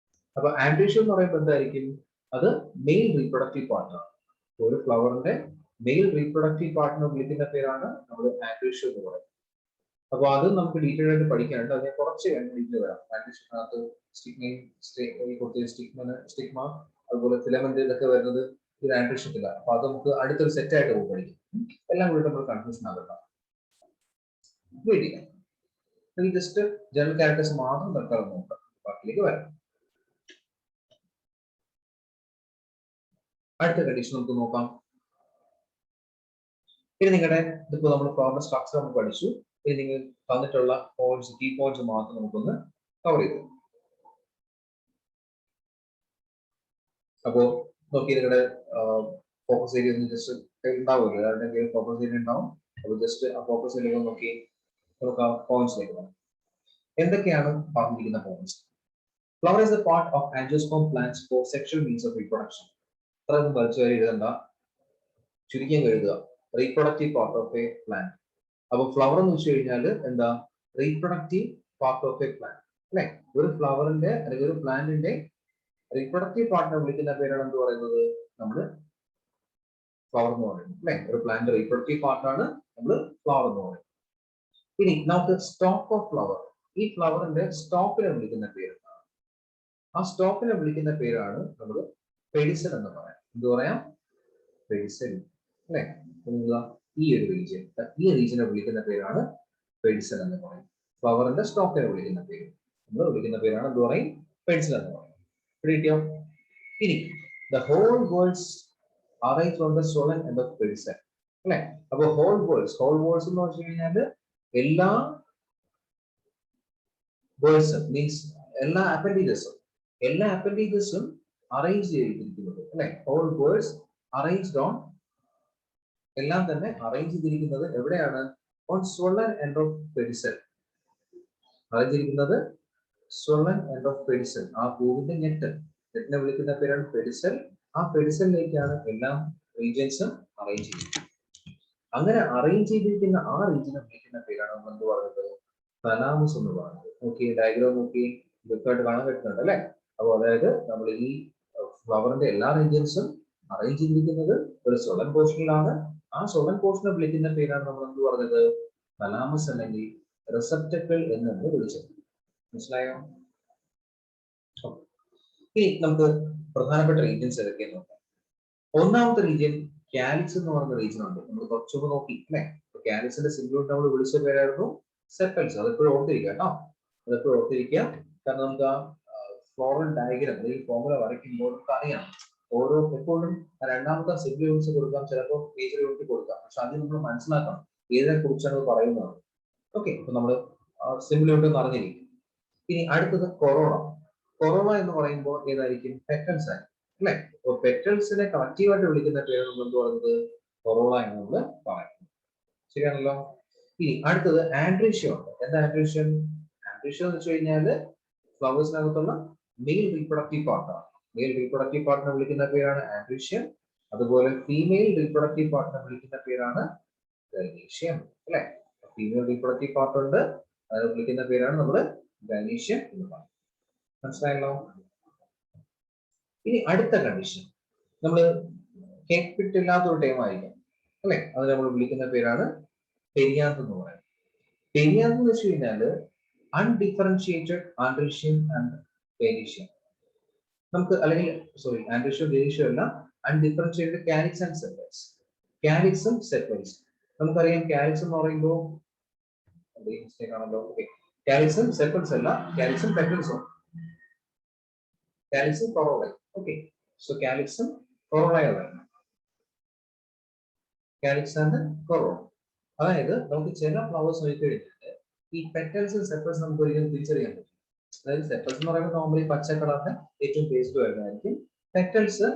അപ്പൊ ആൻഡ്രീഷ്യം എന്ന് പറയുമ്പോൾ എന്തായിരിക്കും, അത് മെയിൽ റീപ്രൊഡക്റ്റീവ് പാർട്ടാണ്. ഒരു ഫ്ലവറിന്റെ മെയിൽ റീപ്രൊഡക്റ്റീവ് പാർട്ടിനെ വിളിക്കുന്ന പേരാണ് നമ്മൾ ആൻഡ്രീഷ്യം എന്ന് പറയുന്നത്. അപ്പൊ അത് നമുക്ക് ഡീറ്റെയിൽ ആയിട്ട് പഠിക്കാനുണ്ട്, അതിനെ കുറച്ച് ഡീറ്റെയിൽ വരാം. ആൻഡ്രീഷ്യത്തിനകത്ത് സ്റ്റിഗ്മ അതുപോലെ ഫിലമെന്റ് ഇതൊക്കെ വരുന്നത് ഇത് ആൻഡ്രീഷ്യത്തിലാണ്. അപ്പൊ അത് നമുക്ക് അടുത്തൊരു സെറ്റ് ആയിട്ട് നമുക്ക് പഠിക്കും. എല്ലാം കൂടി നമ്മൾ കൺഫ്യൂഷൻ ആകണ്ട. ജസ്റ്റ് ജനറൽ ക്യാരക്ടേഴ്സ് മാത്രം തൽക്കാലം നോക്കാം, ബാക്കിലേക്ക് വരാം. അടുത്ത കണ്ടീഷൻ നമുക്ക് നോക്കാം. ഇനി നിങ്ങളുടെ ഇതിപ്പോ നമ്മൾ ഫ്ലവറിന്റെ സ്ട്രക്ചർ നമ്മൾ പഠിച്ചു. ഇനി നിങ്ങൾ തന്നിട്ടുള്ള പോയിന്റ്സ്, കീ പോയിന്റ്സ് മാത്രം നമുക്കൊന്ന് കവർ ചെയ്തു. അപ്പോ നോക്കി നിങ്ങളുടെ ഫോക്കസ് ഏരിയ ഒന്ന് ജസ്റ്റ് ഉണ്ടാവുമല്ലോ, ആരുടെയെങ്കിലും ഫോക്കസ് ഏരിയ ഉണ്ടാവും. അപ്പൊ ജസ്റ്റ് ആ ഫോക്കസ് ഏരിയ നോക്കി നമുക്ക് ആ പോയിന്റ്സിലേക്ക് പോകാം. എന്തൊക്കെയാണ് പറഞ്ഞിരിക്കുന്ന points? Flower is A part of angiosperm plants four sexual means of reproduction. അത്രയൊന്നും വലിച്ചു വരെ എഴുതണ്ട, ചുരുക്കം എഴുതുക. Reproductive part of A plant. അപ്പൊ ഫ്ലവർ എന്ന് വെച്ച് കഴിഞ്ഞാൽ എന്താ, reproductive part of A plant അല്ലെ. ഒരു ഫ്ലവറിന്റെ അല്ലെങ്കിൽ ഒരു പ്ലാന്റിന്റെ റീപ്രൊഡക്റ്റീവ് പാർട്ടിനെ വിളിക്കുന്ന പേരാണ് എന്ത് പറയുന്നത്, നമ്മള് ഫ്ലവർ എന്ന് പറയുന്നത് അല്ലെ. ഒരു പ്ലാന്റ് റീപ്രൊഡക്റ്റീവ് പാർട്ടാണ് നമ്മൾ ഫ്ലവർ എന്ന് പറയുന്നത്. ഇനി നമുക്ക് സ്റ്റോക്ക് ഓഫ് ഫ്ലവർ, ഈ ഫ്ലവറിന്റെ സ്റ്റോക്കിനെ വിളിക്കുന്ന പേരാണ്, ആ സ്റ്റോക്കിനെ വിളിക്കുന്ന പേരാണ് നമ്മൾ പെഡിസൽ എന്ന് പറയാം. എന്ത് പറയാം, പെഡിസൽ അല്ലെ. ഈ ഒരു റീജിയൻ, ഈ റീജിയനെ വിളിക്കുന്ന പേരാണ് പെഡിസൽ എന്ന് പറയും. ഫ്ലവറിന്റെ സ്റ്റോക്കിനെ വിളിക്കുന്ന പേര് നമ്മൾ വിളിക്കുന്ന പേരാണ് എന്ത് പറയും, പെഡിസൽ എന്ന് പറയും. കിട്ടിയോ? ഇനി the whole whorls arise from the swollen end of pedicel അല്ലെ. അപ്പൊ ഹോൾ വേൾഡ്സ് എന്ന് വെച്ച് കഴിഞ്ഞാല് എല്ലാ വേൾഡ്സും മീൻസ് എല്ലാ അപ്പൻഡേജസും അറേഞ്ച് ചെയ്തിരിക്കുന്നത് അല്ലെ. ഹോൾ വേൾഡ്സ് അറേഞ്ച്ഡ് ഓൺ, എല്ലാം തന്നെ അറേഞ്ച് ചെയ്തിരിക്കുന്നത് എവിടെയാണ്, on swollen end of pedicel. Arrange ചെയ്തിരിക്കുന്നത് സ്വോളൻ എൻഡ് ഓഫ് പെഡിസൽ, ആ പൂവിന്റെ നെറ്റിനെ വിളിക്കുന്ന പേരാണ് പെഡിസൽ. ആ പെഡിസലിലേക്കാണ് എല്ലാ റീജിയൻസും അറേഞ്ച് ചെയ്തിരിക്കുന്നത്. അങ്ങനെ അറേഞ്ച് ചെയ്തിരിക്കുന്ന ആ റീജിയനെ വിളിക്കുന്ന പേരാണ് നമ്മൾ എന്ത് പറയുന്നത്, തലാമസ് എന്ന് പറയുന്നത്. നോക്കി ഡയഗ്രാം നോക്കി വ്യക്തമായിട്ട് കാണാൻ പറ്റുന്നുണ്ട് അല്ലെ. അപ്പൊ അതായത് നമ്മൾ ഈ ഫ്ലവറിന്റെ എല്ലാ റീജിയൻസും അറേഞ്ച് ചെയ്തിരിക്കുന്നത് ഒരു സ്വോളൻ പോർഷനിലാണ്. ആ സ്വോളൻ പോർഷനെ വിളിക്കുന്ന പേരാണ് നമ്മൾ എന്ത് പറഞ്ഞത്, തലാമസ് അല്ലെങ്കിൽ റിസപ്റ്റക്കിൾ എന്ന് നമ്മൾ വിളിച്ചത്. മനസ്സിലായോ? ഇനി നമുക്ക് പ്രധാനപ്പെട്ട റീജിയൻസ് ഏതൊക്കെയെന്ന് നോക്കാം. ഒന്നാമത്തെ റീജിയൻ കാലിക്സ് എന്ന് പറയുന്ന റീജിയൻ ഉണ്ട്, നമ്മൾ കുറച്ചുകൂടെ നോക്കി അല്ലെ. കാലിക്സിന്റെ സിംബിൾ നമ്മൾ വിളിച്ച പേരായിരുന്നു സെപ്പൽസ്. അതെപ്പോഴും ഓർത്തിരിക്കുക കേട്ടോ, അതെപ്പോഴും ഓർത്തിരിക്കുക. കാരണം നമുക്ക് ആ ഫ്ലോറൽ ഡയഗ്രാം അല്ലെങ്കിൽ ഫോർമുല വരയ്ക്കുമ്പോൾ നമുക്ക് അറിയാം ഓരോ എപ്പോഴും രണ്ടാമത്തെ സിംബിൾ യൂണിറ്റ്സ് കൊടുക്കാം, ചിലപ്പോൾ മേജർ യൂണിറ്റ് കൊടുക്കാം. പക്ഷെ അത് നമ്മൾ മനസ്സിലാക്കണം ഏതിനെ കുറിച്ചാണ് പറയുന്നത്. ഓക്കെ, അപ്പൊ നമ്മൾ സിംബിൾ യൂണിറ്റ് എന്ന് അറിഞ്ഞിരിക്കും. ഇനി അടുത്തത് കൊറോണ എന്ന് പറയുമ്പോൾ ഏതായിരിക്കും, പെറ്റൽസ് ആയിരിക്കും അല്ലെ. അപ്പൊ പെറ്റൽസിനെ കളക്റ്റീവായിട്ട് വിളിക്കുന്ന പേര് നമ്മൾ എന്ത് പറയുന്നത്, കൊറോള എന്ന് നമ്മൾ പറയുന്നത്. ശരിയാണല്ലോ. ഇനി അടുത്തത് ആൻഡ്രീഷ്യം ഉണ്ട്. എന്താ ആൻഡ്രീഷ്യം എന്ന് വെച്ച് കഴിഞ്ഞാല് ഫ്ലവേഴ്സിനകത്തുള്ള മെയിൽ റീപ്രൊഡക്റ്റീവ് പാർട്ടാണ്. മെയിൽ റീപ്രൊഡക്റ്റീവ് പാർട്ടിനെ വിളിക്കുന്ന പേരാണ് ആൻഡ്രീഷ്യം. അതുപോലെ ഫീമെയിൽ റീപ്രൊഡക്റ്റീവ് പാർട്ടിനെ വിളിക്കുന്ന പേരാണ് ഗൈനീഷ്യം അല്ലെ. ഫീമെയിൽ റീപ്രൊഡക്റ്റീവ് പാർട്ട് ഉണ്ട്, അതിനെ വിളിക്കുന്ന പേരാണ് നമ്മൾ ഗൈനീഷ്യം എന്ന് പറയുന്നത്. മനസ്സിലായല്ലോ. ഇനി അടുത്ത കണ്ടീഷൻ, നമ്മൾ കേട്ടിട്ടില്ലാത്ത ഒരു ടൈം ആയിരിക്കും അല്ലെ, അത് നമ്മൾ വിളിക്കുന്ന പേരാണ് പെരിയാന്ത് എന്ന് പറയുന്നത്. പെരിയാന്ത് എന്ന് വെച്ച് കഴിഞ്ഞാല് അൺഡിഫറൻഷിയേറ്റഡ് ആൻഡ്രീഷ്യം ആൻഡ് ഗൈനീഷ്യം. നമുക്ക് അല്ലെങ്കിൽ ആൻഡ്രീഷ്യം ഗൈനീഷ്യം അല്ല, അൺഡിഫറൻഷിയേറ്റഡ് കാലിക്സ് ആൻഡ് സെപ്പൽസ്. കാലിക്സും സെപ്പൽസും നമുക്കറിയാം. കാലിക്സ് എന്ന് പറയുമ്പോൾ മിസ്റ്റേക്ക് ആണല്ലോ. കാലിക്സും സെപ്പൽസ് അല്ല, കാലിക്സും പെറ്റൽസും. കാലിക്സും കൊറോളയും. ഓക്കെ, സോ കാലിക്സും കൊറോളയാണ്. Calyx and corolla. അതായത് നമുക്ക് ചില ഫ്ലവേഴ്സ് നോക്കിക്കഴിഞ്ഞാൽ ഈ പെറ്റൽസും സെപ്പൽസും നമുക്ക് ഒരിക്കലും തിരിച്ചറിയാൻ പറ്റും. അതായത് സെപ്പൽസ് എന്ന് പറയുമ്പോൾ നോർമലി പച്ച കളറിന് ഏറ്റവും പേസ്റ്റ് വരുന്നതായിരിക്കും. പെറ്റൽസ്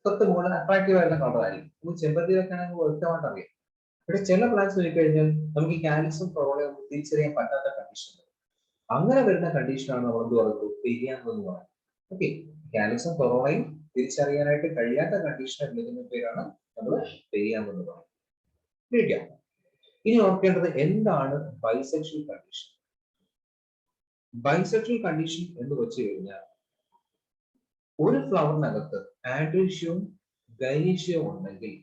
തൊട്ട് മുകളിൽ അട്രാക്റ്റീവ് ആയിട്ടുള്ള കളറായിരിക്കും. നമുക്ക് ചെമ്പരത്തിയിലൊക്കെ ആണെങ്കിൽ വ്യക്തമായിട്ട് അറിയാം. പക്ഷെ ചില പ്ലാന്റ്സ് നോക്കിക്കഴിഞ്ഞാൽ നമുക്ക് ഈ കാലിക്സും കൊറോളയും തിരിച്ചറിയാൻ പറ്റാത്ത കണ്ടീഷൻ. അങ്ങനെ വരുന്ന കണ്ടീഷനാണ് നമ്മൾ എന്ത് പറയുന്നത്, പെരിയാന്ന് എന്ന് പറയുന്നത്. ഓക്കെ, കാലിക്സും കൊറോളയും തിരിച്ചറിയാനായിട്ട് കഴിയാത്ത കണ്ടീഷനെ വിളിക്കുന്ന പേരാണ് നമ്മൾ പെരിയാന്ന് എന്ന് പറയുന്നത്. ഇനി ഓർക്കേണ്ടത് എന്താണ് ബൈസെക്ഷൽ കണ്ടീഷൻ. ബൈസെക്ഷൽ കണ്ടീഷൻ എന്ന് വെച്ച് കഴിഞ്ഞാൽ ഒരു ഫ്ലവറിനകത്ത് ആൻഡ്രീഷ്യവും ഗൈനീഷ്യവും ഉണ്ടെങ്കിൽ,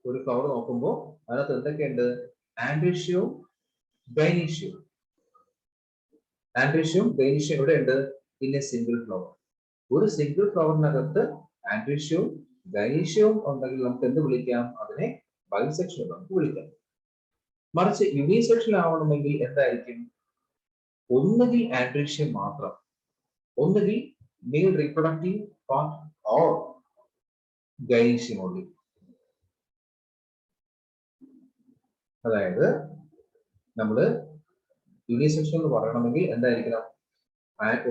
ഒരു ഫ്ലവർ നോക്കുമ്പോൾ അതിനകത്ത് എന്തൊക്കെയുണ്ട്, ആൻഡ്രീഷ്യവും ഗൈനീഷ്യവും. ആൻഡ്രീഷ്യവും ഗൈനീഷ്യവും എവിടെ ഉണ്ട്, ഇൻ എ സിംഗിൾ ഫ്ലവർ. ഒരു സിംഗിൾ ഫ്ലവറിനകത്ത് ആൻഡ്രീഷ്യവും ഗൈനീഷ്യവും ഉണ്ടെങ്കിൽ നമുക്ക് എന്ത് വിളിക്കാം, അതിനെ ബൈസെക്ഷൽ നമുക്ക് വിളിക്കാം. മറിച്ച് യൂണിസെക്ഷൽ ആവണമെങ്കിൽ എന്തായിരിക്കും, ഒന്നുകിൽ ആൻഡ്രീഷ്യം മാത്രം, ഒന്നുകിൽ mail reproductive part or gynoecium only. അതായത് നമ്മള് യൂണിസെക്ഷൻ എന്ന് പറയണമെങ്കിൽ എന്തായിരിക്കണം,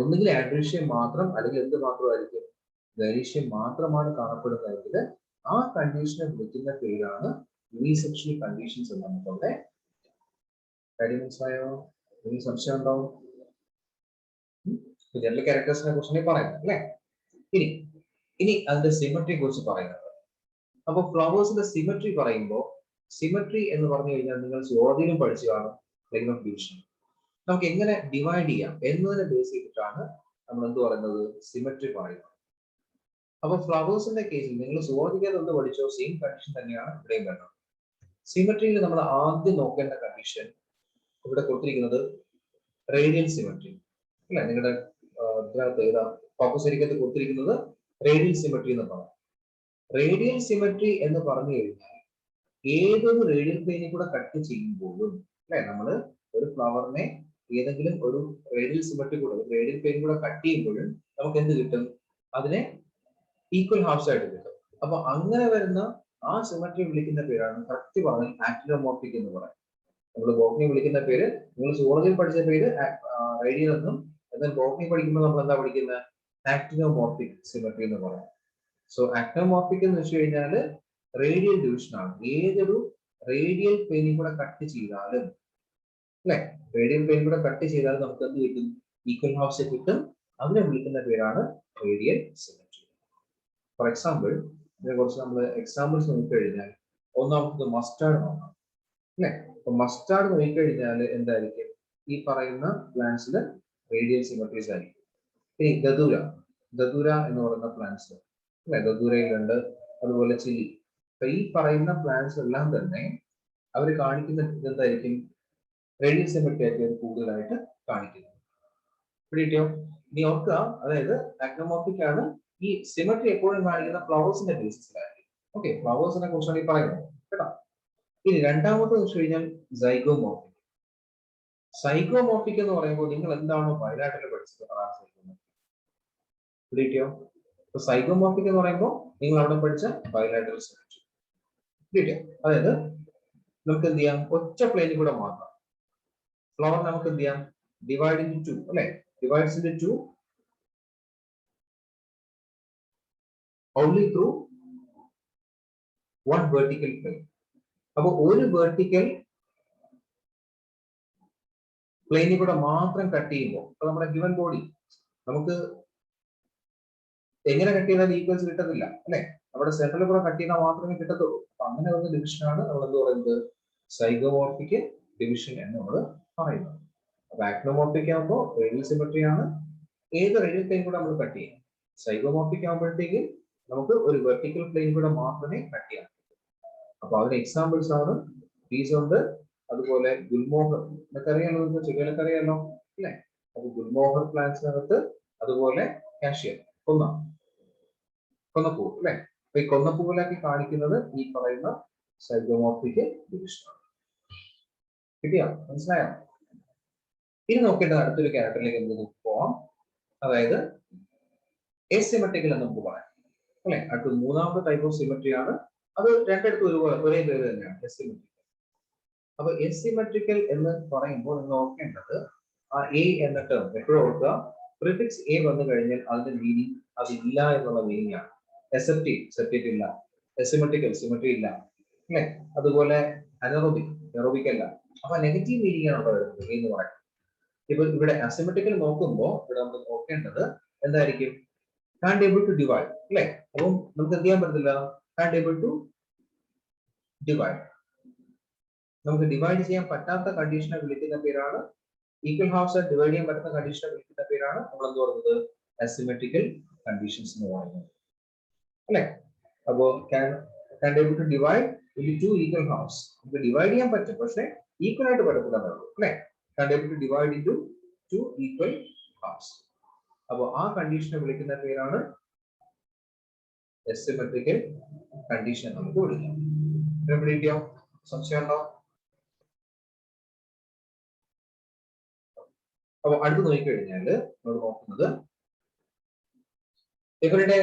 ഒന്നുകിൽ ആൻഡ്രീഷ്യം മാത്രം അല്ലെങ്കിൽ എന്ത് മാത്രമായിരിക്കും, ഗൈനീഷ്യം മാത്രമാണ് കാണപ്പെടുന്നതെങ്കിൽ ആ കണ്ടീഷനെ വിളിക്കുന്ന പേരാണ് യൂണിസെക്ഷൽ കണ്ടീഷൻസ് എന്ന് നമുക്കവിടെ. കാര്യം മനസ്സിലായോ? ഇനി സംശയം ഉണ്ടാവും. ജനറൽ ക്യാരക്ടേഴ്സിനെ കുറിച്ച് പറയുന്നത് അല്ലെ. ഇനി അതിന്റെ സിമെട്രിയെ കുറിച്ച് പറയുന്നത്. അപ്പൊ ഫ്ലവേഴ്സിന്റെ സിമെട്രി പറയുമ്പോൾ, സിമെട്രി എന്ന് പറഞ്ഞു കഴിഞ്ഞാൽ നിങ്ങൾ സ്വാധീനം പഠിച്ചു കാണും, ലൈൻ ഓഫ് ഡിവിഷൻ. നമുക്ക് എങ്ങനെ ഡിവൈഡ് ചെയ്യാം എന്നതിനെ ബേസ് ചെയ്തിട്ടാണ് നമ്മൾ എന്ത് പറയുന്നത്, സിമെട്രി പറയുന്നത്. അപ്പൊ ഫ്ലവേഴ്സിന്റെ കേസിൽ നിങ്ങൾ സ്വാധീനം എന്ത് പഠിച്ചോ, സെയിം കണ്ടീഷൻ തന്നെയാണ് ഇവിടെയും വേണ്ടത്. സിമെട്രിയിൽ നമ്മൾ ആദ്യം നോക്കേണ്ട കണ്ടീഷൻ ഇവിടെ കൊടുത്തിരിക്കുന്നത് റേഡിയൽ സിമെട്രി അല്ലെ. നിങ്ങളുടെ ഫോക്കസ് കൊടുത്തിരിക്കുന്നത് റേഡിയൽ സിമെട്രി എന്ന് പറയാം. റേഡിയൽ സിമെട്രി എന്ന് പറഞ്ഞു കഴിഞ്ഞാൽ ഏതൊരു റേഡിയൽ പ്ലെയിനിൽ കൂടെ കട്ട് ചെയ്യുമ്പോഴും അല്ലെ, നമ്മൾ ഒരു ഫ്ലവറിനെ ഏതെങ്കിലും ഒരു റേഡിയൽ സിമെട്രി കൂടെ, റേഡിയൽ പ്ലെയിൻ കൂടെ കട്ട് ചെയ്യുമ്പോഴും നമുക്ക് എന്ത് കിട്ടും, അതിനെ ഈക്വൽ ഹാഫ്സ് ആയിട്ട് കിട്ടും. അപ്പൊ അങ്ങനെ വരുന്ന ആ സിമെട്രി വിളിക്കുന്ന പേരാണ് കറക്റ്റ് പറഞ്ഞാൽ ആക്ടിനോമോർഫിക് എന്ന് പറയാം. നമ്മൾ ബോട്ടണി വിളിക്കുന്ന പേര്, നിങ്ങൾ സുവോളജിയിൽ പഠിച്ച പേര് റേഡിയൽ എന്നും, എന്നാൽ ബോട്ടണി പഠിക്കുമ്പോൾ നമ്മൾ എന്താ പഠിക്കുന്നത്, ആക്ടിനോമോർഫിക് സിമെട്രി എന്ന് പറയാം. സോ ആക്ടിനോമോർഫിക് എന്ന് വെച്ച് കഴിഞ്ഞാൽ റേഡിയൽ ഡിവിഷൻ ആണ്. ഏതൊരു റേഡിയൽ പ്ലെയിനിൽ കൂടെ കട്ട് ചെയ്താലും അല്ലെ, റേഡിയൽ പ്ലെയിൻ കൂടെ കട്ട് ചെയ്താൽ നമുക്ക് എന്ത് കിട്ടും, ഈക്വൽ ഹാഫ്സ് കിട്ടും. അതിനെ വിളിക്കുന്ന പേരാണ് റേഡിയൽ സിമെട്രി. ഫോർ എക്സാമ്പിൾ, ഇതിനെ കുറിച്ച് നമ്മൾ എക്സാമ്പിൾസ് നോക്കിക്കഴിഞ്ഞാൽ ഒന്നാമത്തത് മസ്റ്റാർഡ് നോക്കാം അല്ലെ. അപ്പൊ മസ്റ്റാർഡ് നോക്കിക്കഴിഞ്ഞാൽ എന്തായിരിക്കും, ഈ പറയുന്ന പ്ലാന്റ്സിൽ റേഡിയൽ സിമെട്രീസ് ആയിരിക്കും. ഇനി ദദൂര എന്ന് പറയുന്ന പ്ലാന്റ്സ് അല്ലെ, ദദൂരയിലുണ്ട്, അതുപോലെ ചില്ലി. അപ്പൊ ഈ പറയുന്ന പ്ലാന്റ്സ് എല്ലാം തന്നെ അവർ കാണിക്കുന്ന എന്തായിരിക്കും, റേഡിയൽ സിമെട്രി ആയിരിക്കും കൂടുതലായിട്ട് കാണിക്കുന്നത്. പിടിയോ? ഇനി ഓർക്കുക, അതായത് ആക്ടിനോമോർഫിക് ആണ്. ഈ സിമെട്രി എപ്പോഴും കാണിക്കുന്ന ഫ്ലവേഴ്സിന്റെ ബേസിസിലായിരിക്കും. ഓക്കെ, ഫ്ലവേഴ്സിനെ കുറിച്ചാണ് ഈ പറയുന്നത് കേട്ടോ. ഇനി രണ്ടാമത്തെ വെച്ച് കഴിഞ്ഞാൽ സൈഗോമോർഫിക്. സൈഗോമോർഫിക് എന്ന് പറയുമ്പോൾ നിങ്ങൾ എന്താണോ ബയലാറ്ററൽ പഠിച്ചത് അതാണ് സൈഗോമോർഫിക്. പിടിയോ? സൈഗോമോർഫിക് എന്ന് പറയുമ്പോൾ നിങ്ങൾ അവിടെ പഠിച്ച ബയലാറ്ററൽ സിമെട്രി. പിടിയോ? അതായത് നമുക്ക് എന്ത് ചെയ്യാം, ഒറ്റ പ്ലെയിനിൽ കൂടെ മാത്രം ഫ്ലവർ നമുക്ക് എന്ത് ചെയ്യാം, ഡിവൈഡ് ഇൻ ടു അല്ലെ, divides into only through one vertical plane. അപ്പോൾ ഒരു വെർട്ടിക്കൽ പ്ലെയിനിൽ കൂടെ മാത്രം കട്ട് ചെയ്യുമ്പോൾ, നമ്മുടെ ഗിവൻ ബോഡി നമുക്ക് എങ്ങനെ കട്ട് ചെയ്താൽ ഈക്വൽസ് കിട്ടത്തില്ല അല്ലെ, നമ്മുടെ സെന്ററിൽ കൂടെ കട്ട് ചെയ്താൽ മാത്രമേ കിട്ടത്തുള്ളൂ. അപ്പൊ അങ്ങനെ ഒരു ഡിവിഷനാണ് നമ്മൾ എന്ത് പറയുന്നത്, സൈഗോമോർഫിക് ഡിവിഷൻ എന്ന് നമ്മൾ പറയുന്നത്. അപ്പൊ ആക്ടിനോമോർഫിക് ആകുമ്പോൾ റേഡിയൽ സിമെട്രി ആണ്, ഏത് റേഡിയൽ പ്ലെയിൻ കൂടെ നമ്മൾ കട്ട് ചെയ്യാം. സൈഗോമോർഫിക് ആകുമ്പോഴത്തേക്ക് നമുക്ക് ഒരു വെർട്ടിക്കൽ പ്ലെയിൻ കൂടെ മാത്രമേ കട്ട് ചെയ്യാൻ പറ്റൂ. അപ്പൊ അതിന് എക്സാമ്പിൾസ് ആണ് പീസ് ഉണ്ട്, അതുപോലെ ഗുൽമോഹർ എന്നൊക്കെ അറിയാലോ, ചെടികളൊക്കെ അറിയാലോ അല്ലെ. അപ്പൊ ഗുൽമോഹർ പ്ലാന്റ്സിനകത്ത്, അതുപോലെ കാഷ്യർ, കൊന്നപ്പൂ അല്ലെ. അപ്പൊ ഈ കൊന്നപ്പൂവിലൊക്കെ കാണിക്കുന്നത് ഈ പറയുന്ന സൈഗോമോർഫിക് ഡിവിഷനാണ്. കിട്ടിയോ? മനസ്സിലായോ? ഇനി നോക്കേണ്ടത് അടുത്തൊരു ക്യാരക്ടറിലേക്ക് നമുക്ക് പോവാം. അതായത് asymmetrical എന്ന് നമുക്ക് പറയാം അല്ലെ. അടുത്ത മൂന്നാമത്തെ ടൈപ്പ് ഓഫ് സിമെട്രി ആണ്, അത് രണ്ടിടത്തും ഒരേ പേര് തന്നെയാണ്, asymmetrical. അപ്പൊ asymmetrical എന്ന് പറയുമ്പോൾ നിങ്ങൾ ഓർക്കേണ്ടത് ആ എ എന്ന ടേം എപ്പോഴും ഓർക്കുക, പ്രിഫിക്സ് എ വന്നു കഴിഞ്ഞാൽ അതിന്റെ മീനിങ് അതില്ല എന്നുള്ള മീനിങ് ആണ്. സെപ്റ്റേറ്റ് ഇല്ല, asymmetrical സിമെട്രി ഇല്ല അല്ലെ. അതുപോലെ അനറോബിക് അല്ല. അപ്പൊ നെഗറ്റീവ് മീനിങ് ആണ് പറയുന്നത് എന്ന് പറയുന്നത്. ഇപ്പൊ ഇവിടെ asymmetrical നോക്കുമ്പോൾ ഇവിടെ നമ്മൾ നോക്കേണ്ടത് എന്തായിരിക്കും, can't able to divide അല്ലെ. അപ്പം നമുക്ക് എന്ത് ചെയ്യാൻ പറ്റത്തില്ല, can't able to divide. നമുക്ക് ഡിവൈഡ് ചെയ്യാൻ പറ്റാത്ത കണ്ടീഷനെ വിളിക്കുന്ന പേരാണ്, ഈക്വൽ ഹാഫ്സ് ഡിവൈഡ് ചെയ്യാൻ പറ്റുന്ന കണ്ടീഷനെ വിളിക്കുന്ന പേരാണ് നമ്മൾ എന്ത് പറയുന്നത്, asymmetrical കണ്ടീഷൻസ് എന്ന് പറയുന്നത് അല്ലെ. അപ്പോ can able to divide into two equal halves. നമുക്ക് ഡിവൈഡ് ചെയ്യാൻ പറ്റും, പക്ഷെ ഈക്വൽ ആയിട്ട് പറ്റത്തില്ല അല്ലെ. can able to divide into two equal halves. അപ്പോ ആ കണ്ടീഷനെ വിളിക്കുന്ന പേരാണ് asymmetrical കണ്ടീഷൻ നമുക്ക് വിളിക്കാം. പിടിക്കോ, സംശയം ഉണ്ടോ? അപ്പൊ അടുത്ത് നോക്കിക്കഴിഞ്ഞാല് നമ്മൾ നോക്കുന്നത് ഇവരുടെ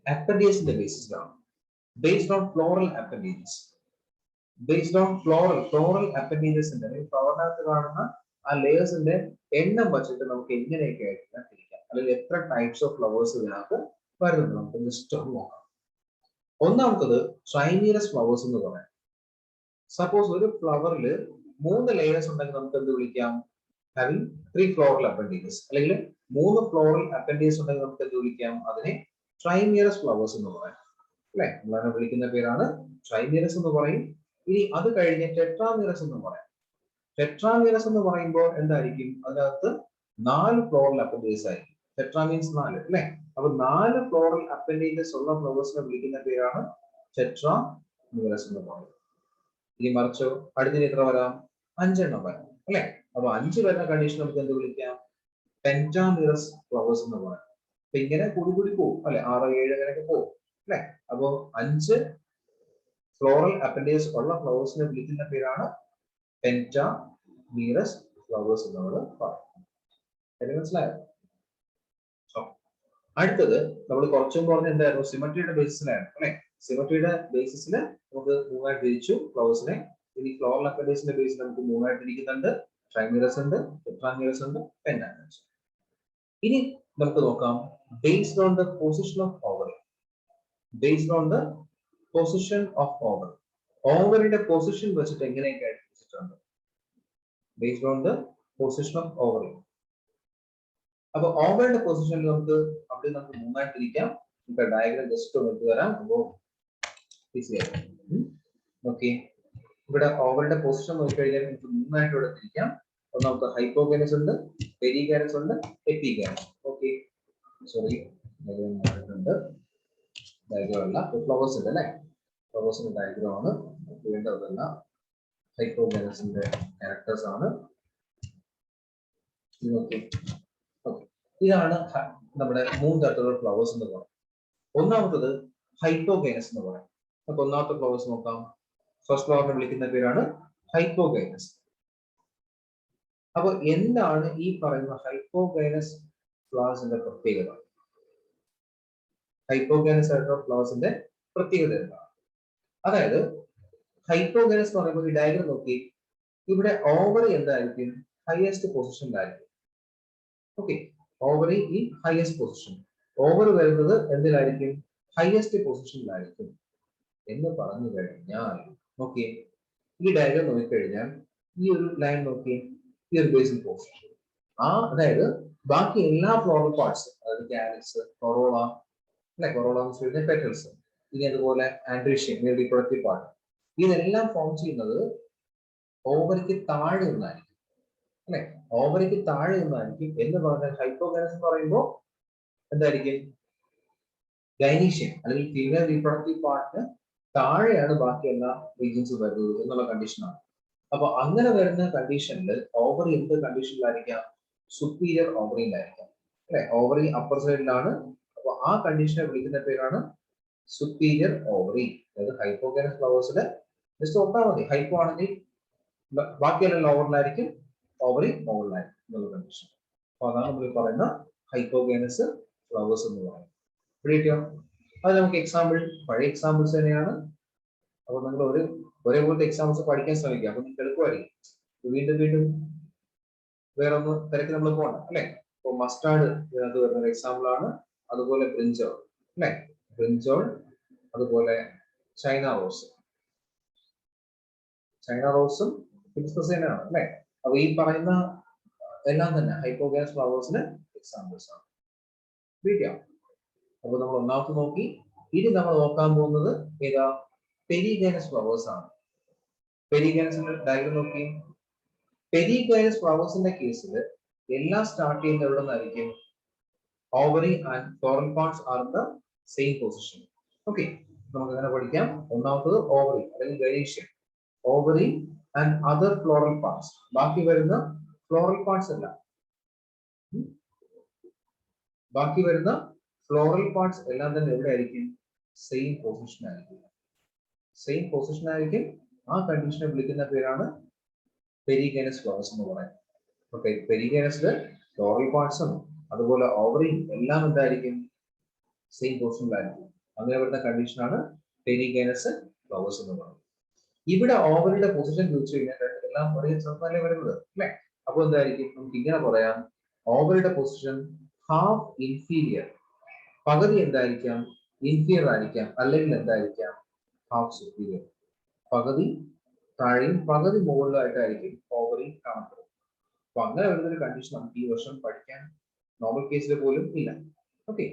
അപ്പൻഡേജിന്റെ ബേസിസിലാണ്, based on floral appendages. Based on floral അപ്പൻഡേജസിന്റെ ഫ്ലവറിനകത്ത് കാണുന്ന ആ ലേയേഴ്സിന്റെ എണ്ണം വെച്ചിട്ട് നമുക്ക് എങ്ങനെയൊക്കെ ആയിട്ട് തിരിക്കാം, അല്ലെങ്കിൽ എത്ര ടൈപ്സ് ഓഫ് ഫ്ലവേഴ്സ് ഇതിനകത്ത് വരുന്നുണ്ട് നമുക്ക് ജസ്റ്റ് നോക്കാം. ഒന്നാമത്തത് ട്രൈമീറസ് ഫ്ലവേഴ്സ് എന്ന് പറയാം. സപ്പോസ് ഒരു ഫ്ലവറിൽ 3 ലെയേഴ്സ് ഉണ്ടെങ്കിൽ നമുക്ക് എന്ത് വിളിക്കാം, having 3 floral appendages, അല്ലെങ്കിൽ 3 floral appendages ഉണ്ടെങ്കിൽ നമുക്ക് എന്ത് വിളിക്കാം, അതിനെ ട്രൈമീറസ് ഫ്ലവേഴ്സ് എന്ന് പറയാം അല്ലെ. നമ്മളതിനെ വിളിക്കുന്ന പേരാണ് ട്രൈമീറസ് എന്ന് പറയും. ഇനി അത് കഴിഞ്ഞ് ടെട്രാമീറസ് എന്ന് പറയാം. ടെട്രാമീറസ് എന്ന് പറയുമ്പോൾ എന്തായിരിക്കും, അതിനകത്ത് 4 ഫ്ലോറൽ അപ്പൻഡേജസ് ആയിരിക്കും. ടെട്രാ മീൻസ് 4 അല്ലെ. അപ്പൊ 4 ഫ്ലോറൽ അപ്പൻഡേജസ് ഉള്ള ഫ്ലവേഴ്സിനെ വിളിക്കുന്ന പേരാണ് ടെട്രാമീറസ് എന്ന് പറയുന്നത്. ഇനി മറിച്ചോ, അടുത്തിന് എത്ര വരാം, 5 എണ്ണം വരാം അല്ലെ. അപ്പൊ 5 വരുന്ന കണ്ടീഷൻ നമുക്ക് എന്ത് വിളിക്കാം, പെന്റാമീറസ് ഫ്ലവേഴ്സ് എന്ന് പറയാം. അപ്പൊ ഇങ്ങനെ കൂടി പോകും അല്ലെ, 6, 7 അങ്ങനെയൊക്കെ പോകും അല്ലെ. അപ്പോ 5 ഫ്ലോറൽ അപ്പൻഡേജസ് ഉള്ള ഫ്ലവേഴ്സിനെ വിളിക്കുന്ന പേരാണ് പെന്റാമീറസ് ഫ്ലവേഴ്സ് എന്ന് പറയുന്നത്. മനസ്സിലായോ? അടുത്തത് നമ്മൾ കുറച്ചും പറഞ്ഞ എന്തായിരുന്നു, സിമട്രിയുടെ ബേസിസിലാണ് അല്ലെ. സിമട്രിയുടെ ബേസിസിൽ നമുക്ക് 3 ആയിട്ട് തിരിച്ചു ഫ്ലവേഴ്സിനെ. ഇനി ഫ്ലോറൽ അപ്പൻഡേജിന്റെ ബേസിൽ നമുക്ക് 3 ആയിട്ട് തിരിക്കുന്നുണ്ട്, ട്രൈമീറസ് ഉണ്ട്, ടെട്രാമീറസ് ഉണ്ട്, പെന്റാമീറസ്. ഇനി നമുക്ക് നോക്കാം based on the position of ovary. Based on the position of ovary, ഓവറിന്റെ പൊസിഷൻ വെച്ചിട്ട് എങ്ങനെയൊക്കെ തിരിച്ചിട്ടുണ്ട്, based on the position of ovary. അപ്പൊ ഓവറിന്റെ പൊസിഷനിൽ നമുക്ക് അവിടെ നമുക്ക് 3 ആയിട്ട് തിരിക്കാം. നമുക്ക് ഡയഗ്രാം ജസ്റ്റ് ഒന്ന് എടുത്തു തരാം. അപ്പോ ഈസി ആയിട്ട് ഓക്കെ. ഇവിടെ ഓവറിന്റെ പൊസിഷൻ നോക്കിക്കഴിഞ്ഞാൽ നമുക്ക് 3 ആയിട്ട് ഇവിടെ തിരിക്കാം. ഒന്നാമത്തെ ഹൈപ്പോഗൈനസ് ഉണ്ട്, പെരിഗൈനസ് ഉണ്ട്, എപ്പിഗൈനസ്. ഓക്കെ, സോറി ഡയഗ്രാം അല്ല, ഫ്ലവേഴ്സ് ഉണ്ട് അല്ലെ. ഫ്ലവേഴ്സിന്റെ ഡയഗ്രാം ആണ് വേണ്ടതല്ല, ഹൈപ്പോഗൈനസിന്റെ ക്യാരക്ടേഴ്സ് ആണ്. ഇതാണ് നമ്മുടെ 3 തരത്തിലുള്ള ഫ്ലവേഴ്സ് എന്ന് പറയാം. ഒന്നാമത്തത് ഹൈപ്പോഗൈനസ് എന്ന് പറയാം. അപ്പൊ ഒന്നാമത്തെ ഫ്ലവേഴ്സ് നോക്കാം. ഫസ്റ്റ് ഫ്ലവറിനെ വിളിക്കുന്ന പേരാണ് ഹൈപ്പോഗൈനസ്. അപ്പൊ എന്താണ് ഈ പറയുന്ന ഹൈപ്പോഗൈനസ് ഫ്ലവേഴ്സിന്റെ പ്രത്യേകത? ഹൈപ്പോഗൈനസ് ആയിട്ടുള്ള ഫ്ലവേഴ്സിന്റെ പ്രത്യേകത എന്താണ്? അതായത് ഹൈപ്പോഗൈനസ് എന്ന് പറയുമ്പോൾ ഈ ഡയഗ്രം നോക്കി, ഇവിടെ ഓവറി എന്തായിരിക്കും, ഹയസ്റ്റ് പൊസിഷനിലായിരിക്കും. ഓക്കെ, ഓവറി ഈ ഹയസ്റ്റ് പൊസിഷൻ, ഓവർ വരുന്നത് എന്തിലായിരിക്കും, ഹയസ്റ്റ് പൊസിഷനിലായിരിക്കും എന്ന് പറഞ്ഞു കഴിഞ്ഞാൽ, നോക്കിയേ ഈ ഡയഗ്രം നോക്കിക്കഴിഞ്ഞാൽ ഈ ഒരു ലൈൻ നോക്കിയേ, ഈ ഒരു ബേസിക് പൊസിഷൻ അതായത് ബാക്കി എല്ലാ ഫ്ലോറൽ പാർട്സ്, അതായത് കാലിക്സ്, കൊറോള അല്ലെ, കൊറോള എന്ന് വെച്ചാൽ പെറ്റൽസ്, ഇനി അതുപോലെ ആൻഡ്രീഷ്യം റീപ്രൊഡക്റ്റീവ് പാർട്ട്, ഇതെല്ലാം ഫോം ചെയ്യുന്നത് ഓവറിക്ക് താഴെ നിന്നായിരിക്കും അല്ലെ. ഓവറിക്ക് താഴെ നിന്നായിരിക്കും എന്ന് പറഞ്ഞാൽ ഹൈപ്പോഗൈനസ് എന്ന് പറയുമ്പോൾ എന്തായിരിക്കും, ഗൈനീഷ്യം അല്ലെങ്കിൽ ഫീമെയിൽ റീപ്രൊഡക്റ്റീവ് പാർട്ടിന് താഴെയാണ് ബാക്കി എല്ലാ റീജിയൻസും വരുന്നത് എന്നുള്ള കണ്ടീഷനാണ്. അപ്പൊ അങ്ങനെ വരുന്ന കണ്ടീഷനിൽ ഓവറി എന്ത് കണ്ടീഷനിലായിരിക്കാം, സുപ്പീരിയർ ഓവറിയിലായിരിക്കാം അല്ലെ. ഓവറി അപ്പർ സൈഡിലാണ്. അപ്പൊ ആ കണ്ടീഷനെ വിളിക്കുന്ന പേരാണ് സുപ്പീരിയർ ഓവറി. അതായത് ഹൈപ്പോഗൈനസ് ഫ്ലവേഴ്സിന് ജസ്റ്റ് ഓർത്താൽ മതി, ഹൈപ്പോ ആണെങ്കിൽ ബാക്കിയെല്ലാം ലോവറിലായിരിക്കും, ഓവറി മുകളിലായിരിക്കും എന്നുള്ള കണ്ടീഷൻ. അപ്പൊ അതാണ് നമ്മൾ പറയുന്ന ഹൈപ്പോഗൈനസ് ഫ്ലവേഴ്സ് എന്ന് പറയും. പിടിയോ? അത് നമുക്ക് എക്സാമ്പിൾ പഴയ എക്സാമ്പിൾസ് തന്നെയാണ്. അപ്പോൾ നിങ്ങൾ ഒരേപോലത്തെ എക്സാമ്പിൾസ് പഠിക്കാൻ ശ്രമിക്കുക. അപ്പൊ നിങ്ങൾക്ക് എളുപ്പമായിരിക്കും. വീണ്ടും വീണ്ടും വേറെ ഒന്ന് തിരക്ക് നമ്മൾ പോകണം അല്ലെ. ഇപ്പൊ മസ്റ്റാർഡ് ഇതിനകത്ത് വരുന്ന എക്സാമ്പിൾ ആണ്. അതുപോലെ ബ്രിഞ്ചോൾ അല്ലെ, ബ്രിഞ്ചോൾ, അതുപോലെ ചൈന റോസ്. ചൈന റോസും ആണ് അല്ലെ. അപ്പൊ ഈ പറയുന്ന എല്ലാം തന്നെ ഹൈപ്പോഗൈനസ് ഫ്ലവേഴ്സിന് എക്സാമ്പിൾസ് ആണ്. വീഡിയോ അപ്പൊ നമ്മൾ ഒന്നാമത്തെ നോക്കി. ഇനി നമ്മൾ നോക്കാൻ പോകുന്നത് ഏതാ? പെരിഗൈനസ് ഫ്ലവേഴ്സ് ആണ്. പെരിഗൈനസിന്റെ ഡയഗ്രം നോക്കി. പെരിഗൈനസ് ഫ്ലവേഴ്സിന്റെ കേസിൽ എല്ലാം സ്റ്റാർട്ട് ചെയ്യുന്നത് എവിടെ നിന്നായിരിക്കും? Ovary and floral parts are in the same position. Okay, നമുക്ക് അങ്ങനെ പഠിക്കാം. ഒന്നാമത്തത് ഓവറി അല്ലെങ്കിൽ gynoecium, ovary and other floral parts. ബാക്കി വരുന്ന ഫ്ലോറൽ പാർട്സ് അല്ല, ബാക്കി വരുന്ന ഫ്ലോറൽ പാർട്സ് എല്ലാം തന്നെ എവിടെ ആയിരിക്കും? സെയിം പൊസിഷൻ ആയിരിക്കും. സെയിം പൊസിഷൻ ആയിരിക്കും. ആ കണ്ടീഷനെ വിളിക്കുന്ന പേരാണ് പെരിഗൈനസ് ഫ്ലവേഴ്സ് എന്ന് പറയുന്നത്. ഓക്കെ, പെരിഗൈനസില് ഫ്ലോറൽ പാർട്സും അതുപോലെ ഓവറിയും എല്ലാം എന്തായിരിക്കും? സെയിം പൊസിഷനിലായിരിക്കും. അങ്ങനെ വരുന്ന കണ്ടീഷനാണ് പെരിഗൈനസ് ഫ്ലവേഴ്സ് എന്ന് പറയുന്നത്. ഇവിടെ ഓവറിയുടെ പൊസിഷൻ ചോദിച്ചു കഴിഞ്ഞാൽ എല്ലാം ഒരേ സ്ഥലത്തല്ലേ വരുന്നത് അല്ലെ. അപ്പൊ എന്തായിരിക്കും? നമുക്ക് ഇങ്ങനെ പറയാം, ഓവറിയുടെ പൊസിഷൻ ഹാഫ് ഇൻഫീരിയർ, പകുതി എന്തായിരിക്കാം? ഇൻഫീരിയർ ആയിരിക്കാം, അല്ലെങ്കിൽ എന്തായിരിക്കാം? Half superior. പകുതി താഴെയും പകുതി മുകളിലായിട്ടായിരിക്കും ഓവറി കാണപ്പെടുന്നത്. അപ്പൊ അങ്ങനെ വരുന്നൊരു കണ്ടീഷൻ നമുക്ക് ഈ വർഷം പഠിക്കാൻ നോർമൽ കേസിൽ പോലും ഇല്ല. ഓക്കെ,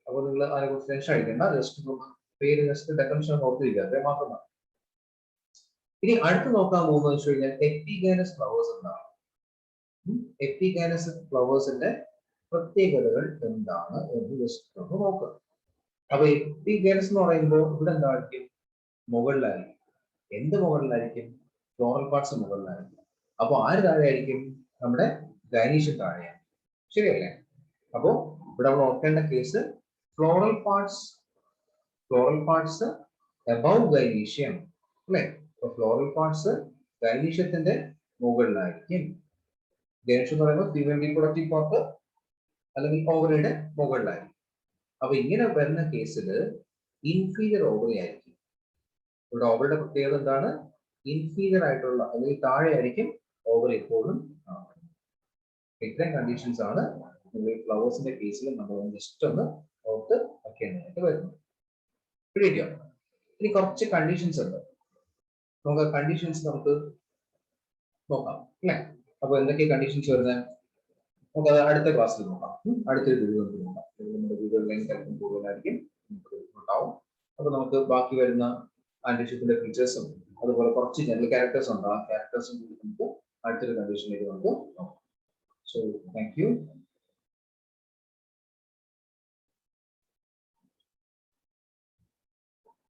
അപ്പോൾ നിങ്ങൾ അതിനെക്കുറിച്ച് ടെൻഷൻ അടിക്കേണ്ട. ജസ്റ്റ് പേര് ജസ്റ്റ് ഡെഫിനിഷൻ ഓർത്തിരിക്കുക മാത്രമാണ്. ഇനി അടുത്ത് നോക്കാൻ പോകുന്നത് വെച്ച് കഴിഞ്ഞാൽ എപ്പിഗൈനസ് ഫ്ലവേഴ്സ് എന്താണ്? എപ്പിഗൈനസ് ഫ്ലവേഴ്സിന്റെ പ്രത്യേകതകൾ എന്താണ് എന്ന് ജസ്റ്റ് ഒന്ന് നോക്കുക. അപ്പൊ എപ്പിഗൈനസ് എന്ന് പറയുമ്പോൾ ഇവിടെ എന്തായിരിക്കും? മുകളിലായിരിക്കും. എന്ത് മുകളിലായിരിക്കും? Floral parts മുകളിലായിരിക്കും. അപ്പൊ ആര് താഴെയായിരിക്കും? നമ്മുടെ ഗൈനീഷ്യം താഴെയാണ്. ശരിയല്ലേ? അപ്പോ ഇവിടെ നമ്മൾ ഓർക്കേണ്ട case floral parts above gynoecium അല്ലെ. ഫ്ലോറൽ പാർട്സ് ഗൈനീഷ്യത്തിന്റെ മുകളിലായിരിക്കും. ഗൈനീഷ്യം എന്ന് പറയുമ്പോൾ ഫീമെയിൽ റീപ്രൊഡക്റ്റീവ് പാർട്ട് അല്ലെങ്കിൽ ഓവറിയുടെ മുകളിലായിരിക്കും. അപ്പൊ ഇങ്ങനെ വരുന്ന കേസിൽ ഇൻഫീരിയർ ഓവറി ആയിരിക്കും. ഇവിടെ ഓവറിയുടെ പ്രത്യേകത എന്താണ്? ഇൻഫീരിയർ ആയിട്ടുള്ള അല്ലെങ്കിൽ താഴെ ആയിരിക്കും ഓവർ എപ്പോഴും. ഇത്രയും കണ്ടീഷൻസ് ആണ് ഫ്ലവേഴ്സിന്റെ കേസിൽ നമ്മൾ ജസ്റ്റ് ഒന്ന് ഓർത്ത് വയ്ക്കാനായിട്ട് വരുന്നത്. പിടിയോ? ഇനി കുറച്ച് കണ്ടീഷൻസ് ഉണ്ട്. നമുക്ക് കണ്ടീഷൻസ് നമുക്ക് നോക്കാം അല്ലെ. അപ്പൊ എന്തൊക്കെ കണ്ടീഷൻസ് വരുന്നത് നമുക്ക് അത് അടുത്ത ക്ലാസ്സിൽ നോക്കാം. അടുത്തൊരു വീഡിയോ നമുക്ക് നോക്കാം. നമ്മുടെ വീഡിയോ ലെങ്ത് അല്പം കൂടുതലായിരിക്കും, ഉണ്ടാവും. അപ്പൊ നമുക്ക് ബാക്കി വരുന്ന ആന്റിഷ്യത്തിന്റെ ഫീച്ചേഴ്സും അതുപോലെ കുറച്ച് ജനറൽ ക്യാരക്ടേഴ്സ് ഉണ്ട്. ആ ക്യാരക്ടേഴ്സും നമുക്ക് അടുത്തൊരു കണ്ടീഷനിലേക്ക് നമുക്ക് നോക്കാം. So thank you.